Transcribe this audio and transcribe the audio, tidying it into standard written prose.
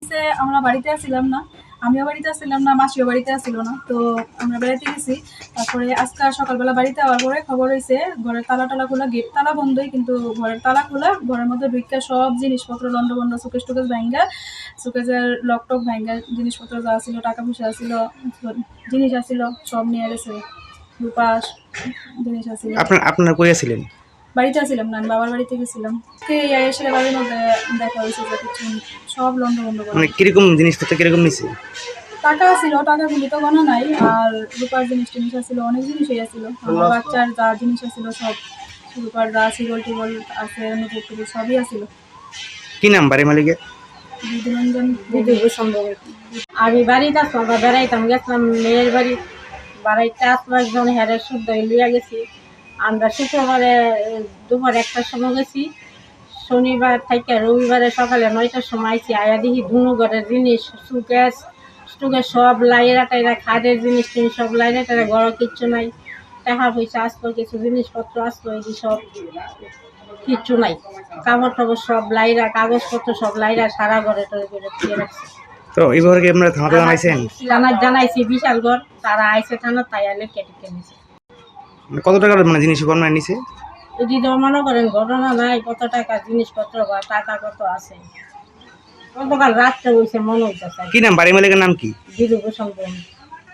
হয়েছে আমরা বাড়িতে আসছিলাম না, আমিও বাড়িতে আসছিলাম না, মাসিও বাড়িতে আসছিল না। তো আমরা বেড়াতে গেছি। তারপরে আজকে সকালবেলা বাড়িতে আওয়ার পরে খবর হয়েছে ঘরের তালা টালা খোলা, গেট তালা বন্ধই, কিন্তু ঘরের তালা খোলা, ঘরের মধ্যে ঢুকা সব জিনিসপত্র লন্ডভন্ড, সুকেশ টুকেশ ভাঙ্গা, সুকেশের লক টক ভাঙ্গা, জিনিসপত্র যা ছিল, টাকা পয়সা ছিল, জিনিস আসছিল, সব নিয়ে গেছে। দুপাশ জিনিস আসছিল। আপনার কই আছিলেন? বাড়িতে আসছিলাম না, আমি বাবার বাড়িতে গেছিলাম। এসে বাড়ির মধ্যে দেখা হয়েছে যে কিছু সব লন্ডভন্ড করে। মানে কিরকম জিনিসপত্র কিরকম নিছে? টাকা ছিল, টাকাগুলি তো গোনা নাই, আর রূপার জিনিস টিনিস আছিল, অনেক জিনিসই আছিল। আমার বাচ্চার যা জিনিস আছিল সব, রূপার যা সিগল টিগল আছে, নুপুর টুপুর সবই আছিল। কি নাম বাড়ি মালিকের? বিধিরঞ্জন সম্ভব। আমি বাড়িতে আসলাম, বেড়াইতাম, গেছিলাম মেয়ের বাড়ি, বাড়িতে আসবো একজন হেরের শুদ্ধ লিয়া গেছি। আমরা শুক্রবারে দুপুর 1টার সময় গেছি, শনিবার থেকে রবিবারে সকালে 9টার সময় আইছি। আয়া দেখি দুনো ঘরের জিনিস, সুকেশ টুকেশ সব লাইরা টাইরা, খাটের জিনিস টিনিস সব লাইরা টাইরা, ঘরে কিচ্ছু নাই। টাকা পয়সা আসলো, কিছু জিনিসপত্র আসলো, এই সব কিচ্ছু নাই। কাপড় টাপড় সব লাইরা, কাগজপত্র সব লাইরা সারা ঘরে টরে করে দিয়ে রাখছে। তো এইভাবে কি আপনারা থানাতে জানাইছেন? জানাইছি বিশালগড়, তারা আইসে থানা, তাই আলে কেটে নিছে। মানে কত টাকার মানে জিনিস গণনা নিছে? যদি মনে করেন ঘটনা নাই, কত টাকা জিনিসপত্র বা টাকা কত আছে, গতকাল রাত্রে হয়েছে মনে হইতেছে। কি নাম বাড়ি মালিকের নাম কি? বিরূপ সম্পন্ন।